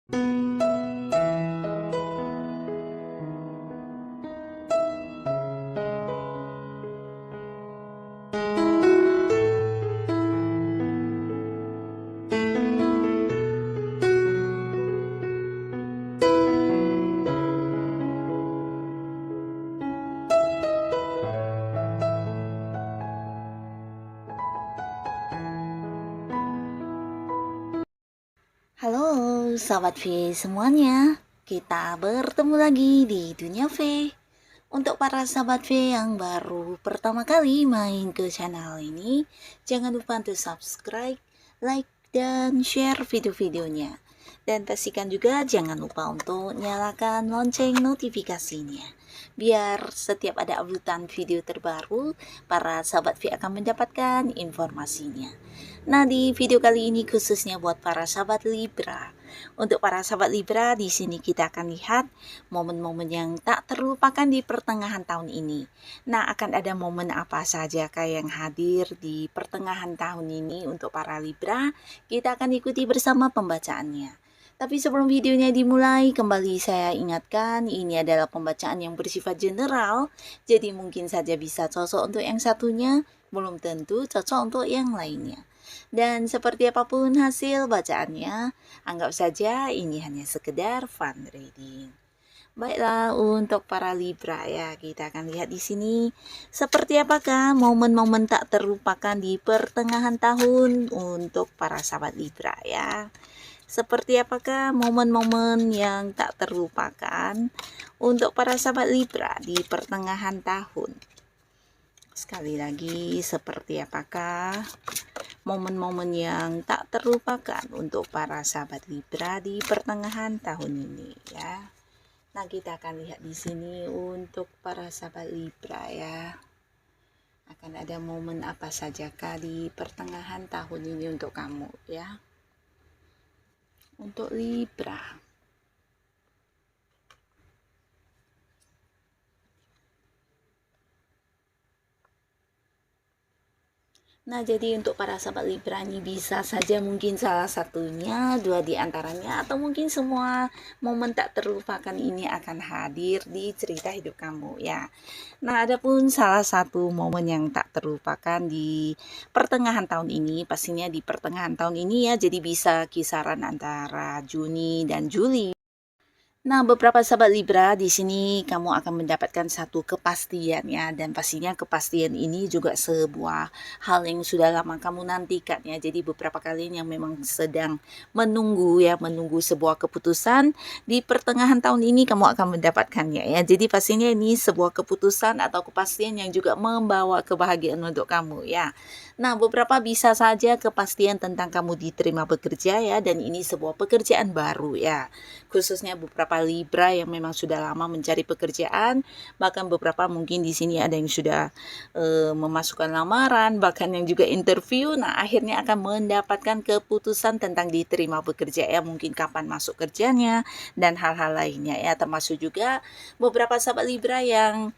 Halo sahabat V semuanya, kita bertemu lagi di Dunia V. Untuk para sahabat V yang baru pertama kali main ke channel ini, jangan lupa untuk subscribe, like, dan share video-videonya. Dan pastikan juga jangan lupa untuk nyalakan lonceng notifikasinya, biar setiap ada uploadan video terbaru, para sahabat V akan mendapatkan informasinya. Nah, di video kali ini khususnya buat para sahabat Libra. Untuk para sahabat Libra, di sini kita akan lihat momen-momen yang tak terlupakan di pertengahan tahun ini. Nah, akan ada momen apa saja yang hadir di pertengahan tahun ini untuk para Libra? Kita akan ikuti bersama pembacaannya. Tapi sebelum videonya dimulai, kembali saya ingatkan ini adalah pembacaan yang bersifat general, jadi mungkin saja bisa cocok untuk yang satunya, belum tentu cocok untuk yang lainnya. Dan seperti apapun hasil bacaannya, anggap saja ini hanya sekedar fun reading. Baiklah, untuk para Libra ya, kita akan lihat di sini seperti apakah momen-momen tak terlupakan di pertengahan tahun untuk para sahabat Libra ya. Seperti apakah momen-momen yang tak terlupakan untuk para sahabat Libra di pertengahan tahun. Sekali lagi, seperti apakah momen-momen yang tak terlupakan untuk para sahabat Libra di pertengahan tahun ini ya. Nah, kita akan lihat di sini untuk para sahabat Libra ya. Akan ada momen apa sajakah di pertengahan tahun ini untuk kamu ya. Untuk Libra. Nah, jadi untuk para sahabat Libra ini bisa saja mungkin salah satunya, dua di antaranya, atau mungkin semua momen tak terlupakan ini akan hadir di cerita hidup kamu ya. Nah, adapun salah satu momen yang tak terlupakan di pertengahan tahun ini, pastinya di pertengahan tahun ini ya, jadi bisa kisaran antara Juni dan Juli. Nah, beberapa sahabat Libra di sini kamu akan mendapatkan satu kepastian ya, dan pastinya kepastian ini juga sebuah hal yang sudah lama kamu nantikan ya. Jadi beberapa kalian yang memang sedang menunggu ya, menunggu sebuah keputusan di pertengahan tahun ini kamu akan mendapatkannya ya. Jadi pastinya ini sebuah keputusan atau kepastian yang juga membawa kebahagiaan untuk kamu ya. Nah, beberapa bisa saja kepastian tentang kamu diterima bekerja ya, dan ini sebuah pekerjaan baru ya. Khususnya beberapa Libra yang memang sudah lama mencari pekerjaan, bahkan beberapa mungkin di sini ada yang sudah memasukkan lamaran, bahkan yang juga interview. Nah, akhirnya akan mendapatkan keputusan tentang diterima bekerja ya, mungkin kapan masuk kerjanya dan hal-hal lainnya ya, termasuk juga beberapa sahabat Libra yang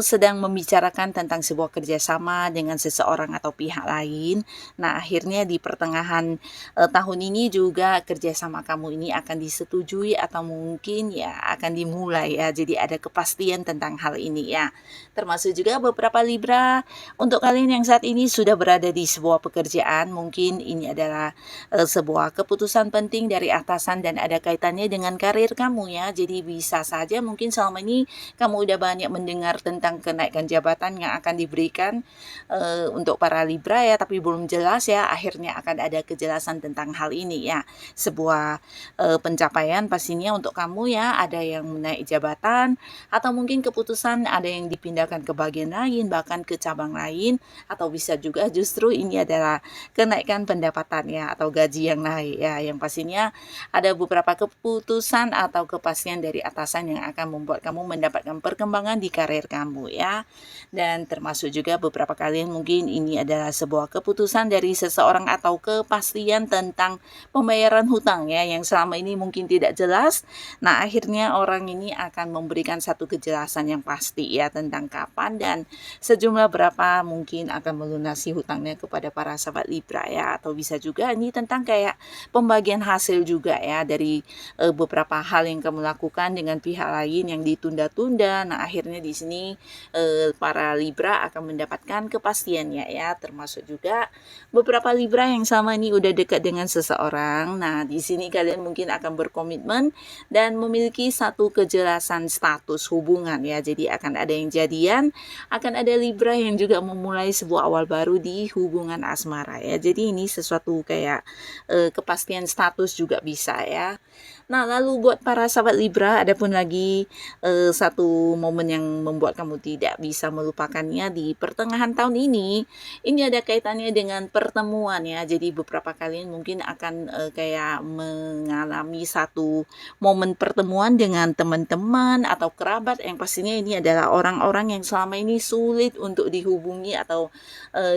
sedang membicarakan tentang sebuah kerjasama dengan seseorang atau pihak lain. Nah, akhirnya di pertengahan tahun ini juga kerjasama kamu ini akan disetujui atau mungkin ya akan dimulai ya. Jadi ada kepastian tentang hal ini ya. Termasuk juga beberapa Libra, untuk kalian yang saat ini sudah berada di sebuah pekerjaan, mungkin ini adalah sebuah keputusan penting dari atasan dan ada kaitannya dengan karir kamu ya. Jadi bisa saja mungkin selama ini kamu udah banyak mendengar tentang kenaikan jabatan yang akan diberikan untuk para Libra ya, tapi belum jelas ya. Akhirnya akan ada kejelasan tentang hal ini ya. Sebuah pencapaian pastinya untuk kamu ya, ada yang menaik jabatan atau mungkin keputusan ada yang dipindahkan ke bagian lain, bahkan ke cabang lain, atau bisa juga justru ini adalah kenaikan pendapatan ya, atau gaji yang naik ya. Yang pastinya ada beberapa keputusan atau kepastian dari atasan yang akan membuat kamu mendapatkan perkembangan di karir kamu ya. Dan termasuk juga beberapa kalian mungkin ini adalah sebuah keputusan dari seseorang atau kepastian tentang pembayaran hutang ya, yang selama ini mungkin tidak jelas. Nah, akhirnya orang ini akan memberikan satu kejelasan yang pasti ya tentang kapan dan sejumlah berapa mungkin akan melunasi hutangnya kepada para sahabat Libra ya, atau bisa juga ini tentang kayak pembagian hasil juga ya dari beberapa hal yang kamu lakukan dengan pihak lain yang ditunda-tunda. Nah, akhirnya di sini para Libra akan mendapatkan kepastiannya ya, termasuk juga beberapa Libra yang sama ini udah dekat dengan seseorang. Nah, di sini kalian mungkin akan berkomitmen dan memiliki satu kejelasan status hubungan ya. Jadi akan ada yang jadian, akan ada Libra yang juga memulai sebuah awal baru di hubungan asmara ya. Jadi ini sesuatu kayak kepastian status juga bisa ya. Nah, lalu buat para sahabat Libra, ada pun lagi satu momen yang membuat kamu tidak bisa melupakannya di pertengahan tahun ini. Ini ada kaitannya dengan pertemuan ya. Jadi beberapa kalian mungkin akan kayak mengalami satu momen pertemuan dengan teman-teman atau kerabat yang pastinya ini adalah orang-orang yang selama ini sulit untuk dihubungi atau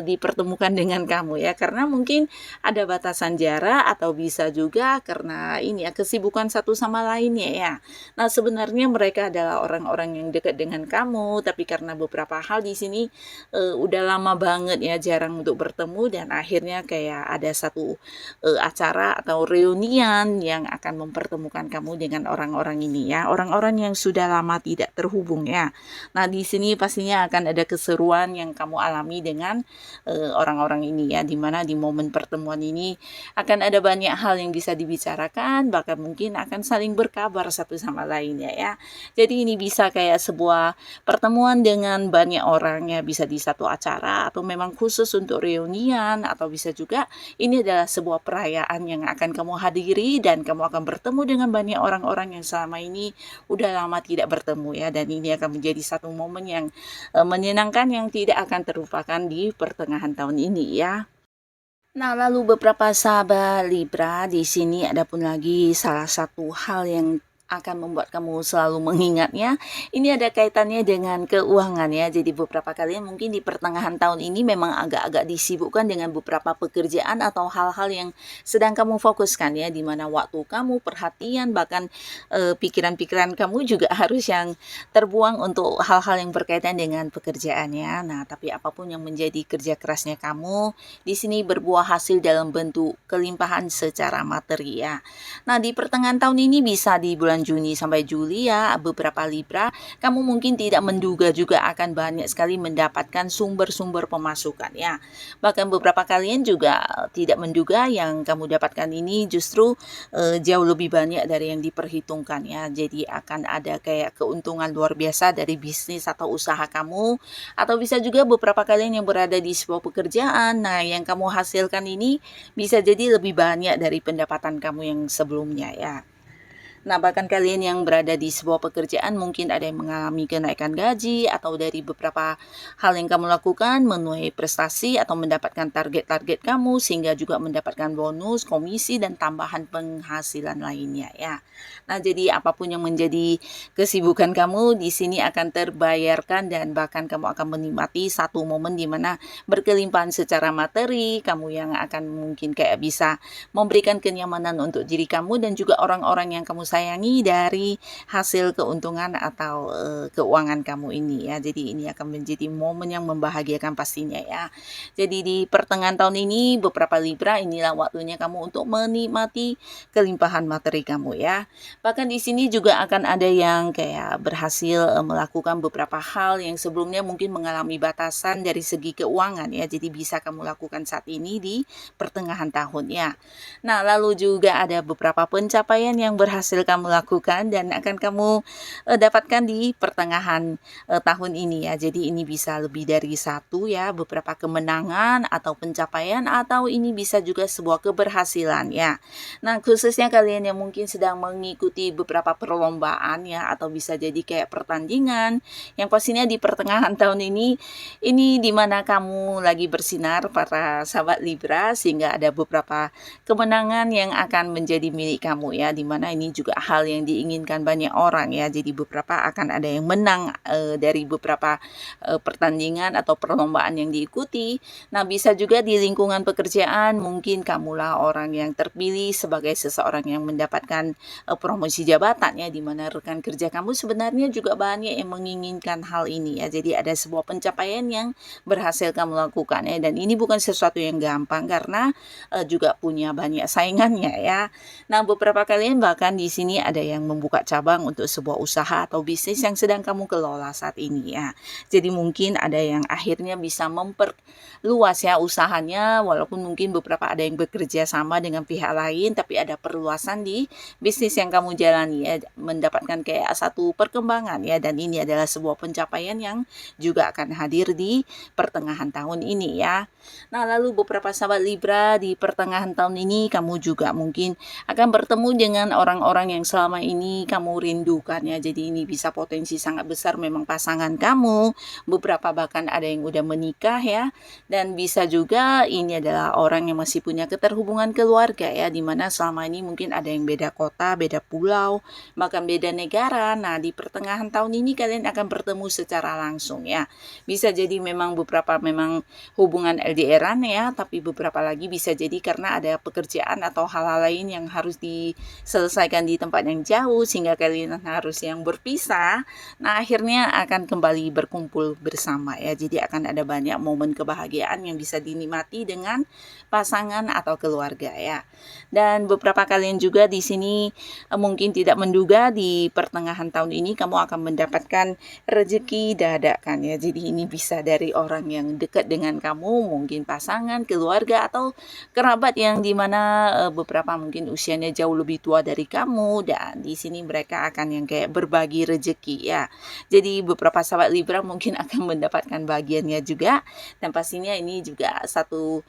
dipertemukan dengan kamu ya. Karena mungkin ada batasan jarak atau bisa juga karena ini ya kesibukan satu sama lainnya ya. Nah, sebenarnya mereka adalah orang-orang yang dekat dengan kamu, tapi karena beberapa hal di sini udah lama banget ya jarang untuk bertemu dan akhirnya kayak ada satu acara atau reunian yang akan mempertemukan kamu dengan orang-orang ini ya. Orang-orang yang sudah lama tidak terhubung ya. Nah, di sini pastinya akan ada keseruan yang kamu alami dengan orang-orang ini ya, dimana di momen pertemuan ini akan ada banyak hal yang bisa dibicarakan, bahkan mungkin akan saling berkabar satu sama lainnya ya. Jadi ini bisa kayak sebuah pertemuan dengan banyak orang ya, bisa di satu acara atau memang khusus untuk reunian, atau bisa juga ini adalah sebuah perayaan yang akan kamu hadiri dan kamu akan bertemu dengan banyak orang-orang yang selama ini udah lama tidak bertemu ya, dan ini akan menjadi satu momen yang menyenangkan yang tidak akan terlupakan di pertengahan tahun ini ya. Nah, lalu beberapa sahabat Libra, di sini ada pun lagi salah satu hal yang akan membuat kamu selalu mengingatnya. Ini ada kaitannya dengan keuangan ya. Jadi beberapa kalian mungkin di pertengahan tahun ini memang agak-agak disibukkan dengan beberapa pekerjaan atau hal-hal yang sedang kamu fokuskan ya, di mana waktu kamu, perhatian, bahkan pikiran-pikiran kamu juga harus yang terbuang untuk hal-hal yang berkaitan dengan pekerjaannya. Nah, tapi apapun yang menjadi kerja kerasnya kamu, di sini berbuah hasil dalam bentuk kelimpahan secara materi ya. Nah, di pertengahan tahun ini bisa di bulan Juni sampai Juli ya, beberapa Libra, kamu mungkin tidak menduga juga akan banyak sekali mendapatkan sumber-sumber pemasukan ya. Bahkan beberapa kalian juga tidak menduga yang kamu dapatkan ini justru jauh lebih banyak dari yang diperhitungkan ya. Jadi akan ada kayak keuntungan luar biasa dari bisnis atau usaha kamu, atau bisa juga beberapa kalian yang berada di sebuah pekerjaan, nah yang kamu hasilkan ini bisa jadi lebih banyak dari pendapatan kamu yang sebelumnya ya. Nah, bahkan kalian yang berada di sebuah pekerjaan mungkin ada yang mengalami kenaikan gaji, atau dari beberapa hal yang kamu lakukan menuai prestasi atau mendapatkan target-target kamu sehingga juga mendapatkan bonus, komisi, dan tambahan penghasilan lainnya ya. Nah, jadi apapun yang menjadi kesibukan kamu di sini akan terbayarkan dan bahkan kamu akan menikmati satu momen di mana berkelimpahan secara materi, kamu yang akan mungkin kayak bisa memberikan kenyamanan untuk diri kamu dan juga orang-orang yang kamu sayangi dari hasil keuntungan atau keuangan kamu ini ya. Jadi ini akan menjadi momen yang membahagiakan pastinya ya. Jadi di pertengahan tahun ini beberapa Libra, inilah waktunya kamu untuk menikmati kelimpahan materi kamu ya. Bahkan di sini juga akan ada yang kayak berhasil melakukan beberapa hal yang sebelumnya mungkin mengalami batasan dari segi keuangan ya. Jadi bisa kamu lakukan saat ini di pertengahan tahun ya. Nah, lalu juga ada beberapa pencapaian yang berhasil kamu lakukan dan akan kamu dapatkan di pertengahan tahun ini ya. Jadi ini bisa lebih dari satu ya, beberapa kemenangan atau pencapaian, atau ini bisa juga sebuah keberhasilan ya. Nah, khususnya kalian yang mungkin sedang mengikuti beberapa perlombaan ya, atau bisa jadi kayak pertandingan yang pastinya di pertengahan tahun ini dimana kamu lagi bersinar para sahabat Libra, sehingga ada beberapa kemenangan yang akan menjadi milik kamu ya, dimana ini juga juga hal yang diinginkan banyak orang ya. Jadi beberapa akan ada yang menang dari beberapa pertandingan atau perlombaan yang diikuti. Nah, bisa juga di lingkungan pekerjaan, mungkin kamulah orang yang terpilih sebagai seseorang yang mendapatkan promosi jabatan ya, di mana rekan kerja kamu sebenarnya juga banyak yang menginginkan hal ini ya. Jadi ada sebuah pencapaian yang berhasil kamu lakukan ya, dan ini bukan sesuatu yang gampang karena juga punya banyak saingannya ya. Nah, beberapa kalian bahkan di sini ada yang membuka cabang untuk sebuah usaha atau bisnis yang sedang kamu kelola saat ini ya. Jadi mungkin ada yang akhirnya bisa memperluas ya usahanya, walaupun mungkin beberapa ada yang bekerja sama dengan pihak lain, tapi ada perluasan di bisnis yang kamu jalani ya, mendapatkan kayak satu perkembangan ya, dan ini adalah sebuah pencapaian yang juga akan hadir di pertengahan tahun ini ya. Nah, lalu beberapa sahabat Libra, di pertengahan tahun ini kamu juga mungkin akan bertemu dengan orang-orang yang selama ini kamu rindukan ya. Jadi ini bisa potensi sangat besar memang pasangan kamu, beberapa bahkan ada yang udah menikah ya, dan bisa juga ini adalah orang yang masih punya keterhubungan keluarga ya, dimana selama ini mungkin ada yang beda kota, beda pulau, bahkan beda negara. Nah, di pertengahan tahun ini kalian akan bertemu secara langsung ya. Bisa jadi memang beberapa memang hubungan LDR-an ya, tapi beberapa lagi bisa jadi karena ada pekerjaan atau hal-hal lain yang harus diselesaikan di tempat yang jauh sehingga kalian harus yang berpisah. Nah, akhirnya akan kembali berkumpul bersama ya. Jadi akan ada banyak momen kebahagiaan yang bisa dinikmati dengan pasangan atau keluarga ya. Dan beberapa kalian juga di sini mungkin tidak menduga di pertengahan tahun ini kamu akan mendapatkan rezeki dadakan ya. Jadi ini bisa dari orang yang dekat dengan kamu, mungkin pasangan, keluarga atau kerabat yang dimana beberapa mungkin usianya jauh lebih tua dari kamu, dan di sini mereka akan yang kayak berbagi rezeki ya. Jadi beberapa sahabat Libra mungkin akan mendapatkan bagiannya juga, dan pastinya ini juga satu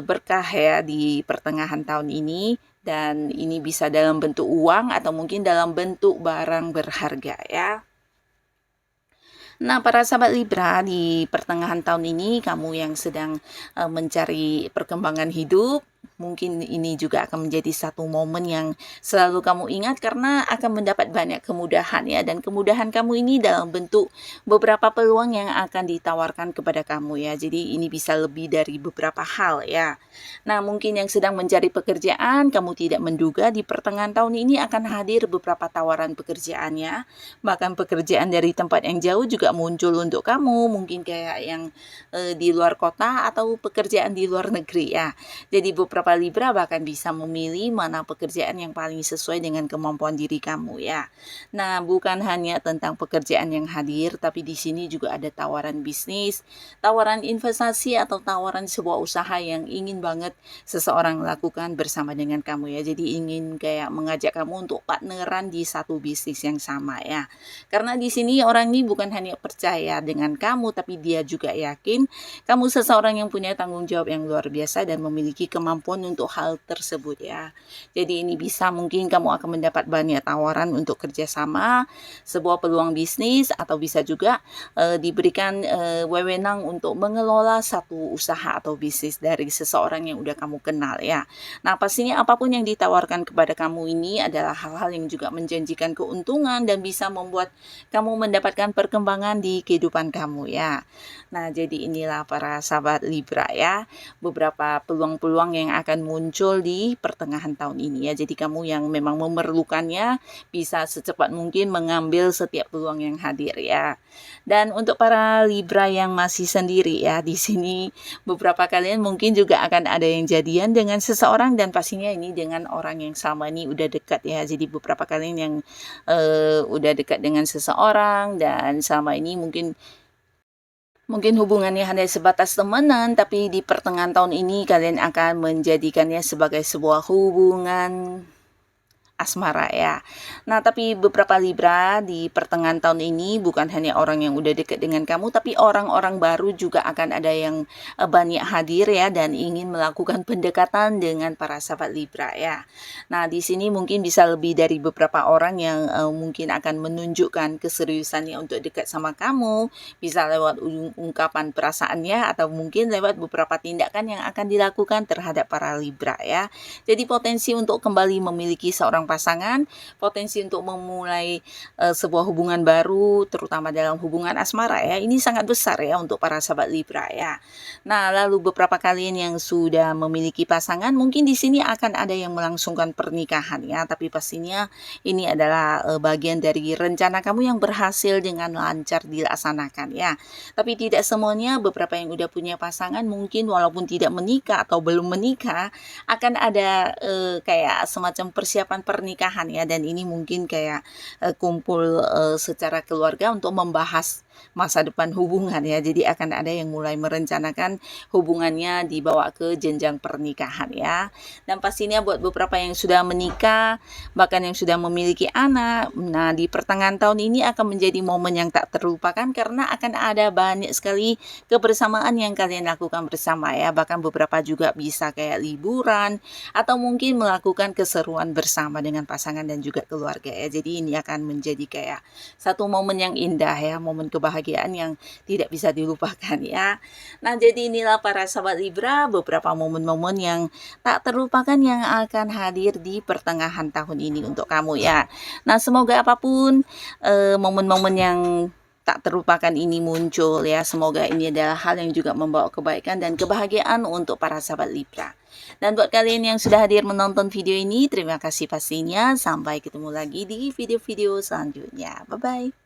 berkah ya di pertengahan tahun ini, dan ini bisa dalam bentuk uang atau mungkin dalam bentuk barang berharga ya. Nah, para sahabat Libra, di pertengahan tahun ini kamu yang sedang mencari perkembangan hidup, mungkin ini juga akan menjadi satu momen yang selalu kamu ingat karena akan mendapat banyak kemudahan ya, dan kemudahan kamu ini dalam bentuk beberapa peluang yang akan ditawarkan kepada kamu ya. Jadi ini bisa lebih dari beberapa hal ya. Nah, mungkin yang sedang mencari pekerjaan, kamu tidak menduga di pertengahan tahun ini akan hadir beberapa tawaran pekerjaannya. Bahkan pekerjaan dari tempat yang jauh juga muncul untuk kamu, mungkin kayak yang di luar kota atau pekerjaan di luar negeri ya. Jadi beberapa Libra bahkan bisa memilih mana pekerjaan yang paling sesuai dengan kemampuan diri kamu ya. Nah, bukan hanya tentang pekerjaan yang hadir, tapi di sini juga ada tawaran bisnis, tawaran investasi atau tawaran sebuah usaha yang ingin banget seseorang lakukan bersama dengan kamu ya. Jadi ingin kayak mengajak kamu untuk partneran di satu bisnis yang sama ya. Karena di sini orang ini bukan hanya percaya dengan kamu, tapi dia juga yakin kamu seseorang yang punya tanggung jawab yang luar biasa dan memiliki kemampuan untuk hal tersebut ya. Jadi ini bisa mungkin kamu akan mendapat banyak tawaran untuk kerjasama, sebuah peluang bisnis, atau bisa juga diberikan wewenang untuk mengelola satu usaha atau bisnis dari seseorang yang udah kamu kenal ya. Nah, pastinya apapun yang ditawarkan kepada kamu ini adalah hal-hal yang juga menjanjikan keuntungan dan bisa membuat kamu mendapatkan perkembangan di kehidupan kamu ya. Nah, jadi inilah para sahabat Libra ya, beberapa peluang-peluang yang akan muncul di pertengahan tahun ini ya. Jadi kamu yang memang memerlukannya bisa secepat mungkin mengambil setiap peluang yang hadir ya. Dan untuk para Libra yang masih sendiri ya, di sini beberapa kalian mungkin juga akan ada yang jadian dengan seseorang, dan pastinya ini dengan orang yang sama ini udah dekat ya. Jadi beberapa kalian yang udah dekat dengan seseorang dan selama ini mungkin hubungannya hanya sebatas temenan, tapi di pertengahan tahun ini kalian akan menjadikannya sebagai sebuah hubungan asmara ya. Nah, tapi beberapa Libra di pertengahan tahun ini bukan hanya orang yang udah dekat dengan kamu, tapi orang-orang baru juga akan ada yang banyak hadir ya, dan ingin melakukan pendekatan dengan para sahabat Libra ya. Nah, di sini mungkin bisa lebih dari beberapa orang yang mungkin akan menunjukkan keseriusannya untuk dekat sama kamu, bisa lewat ungkapan perasaannya atau mungkin lewat beberapa tindakan yang akan dilakukan terhadap para Libra ya. Jadi potensi untuk kembali memiliki seorang pasangan, potensi untuk memulai sebuah hubungan baru, terutama dalam hubungan asmara ya, ini sangat besar ya untuk para sahabat Libra ya. Nah, lalu beberapa kalian yang sudah memiliki pasangan, mungkin di sini akan ada yang melangsungkan pernikahan ya, tapi pastinya ini adalah bagian dari rencana kamu yang berhasil dengan lancar dilaksanakan ya. Tapi tidak semuanya, beberapa yang udah punya pasangan mungkin walaupun tidak menikah atau belum menikah, akan ada kayak semacam persiapan pernikahan ya, dan ini mungkin kayak kumpul secara keluarga untuk membahas masa depan hubungan ya. Jadi akan ada yang mulai merencanakan hubungannya dibawa ke jenjang pernikahan ya. Dan pastinya buat beberapa yang sudah menikah, bahkan yang sudah memiliki anak, nah di pertengahan tahun ini akan menjadi momen yang tak terlupakan karena akan ada banyak sekali kebersamaan yang kalian lakukan bersama ya. Bahkan beberapa juga bisa kayak liburan atau mungkin melakukan keseruan bersama dengan pasangan dan juga keluarga ya. Jadi ini akan menjadi kayak satu momen yang indah ya, momen kebahagiaan yang tidak bisa dilupakan ya. Nah, jadi inilah para sahabat Libra beberapa momen-momen yang tak terlupakan yang akan hadir di pertengahan tahun ini untuk kamu ya. Nah, semoga apapun momen-momen yang tak terlupakan ini muncul ya. Semoga ini adalah hal yang juga membawa kebaikan dan kebahagiaan untuk para sahabat Libra. Dan buat kalian yang sudah hadir menonton video ini, terima kasih pastinya. Sampai ketemu lagi di video-video selanjutnya. Bye-bye.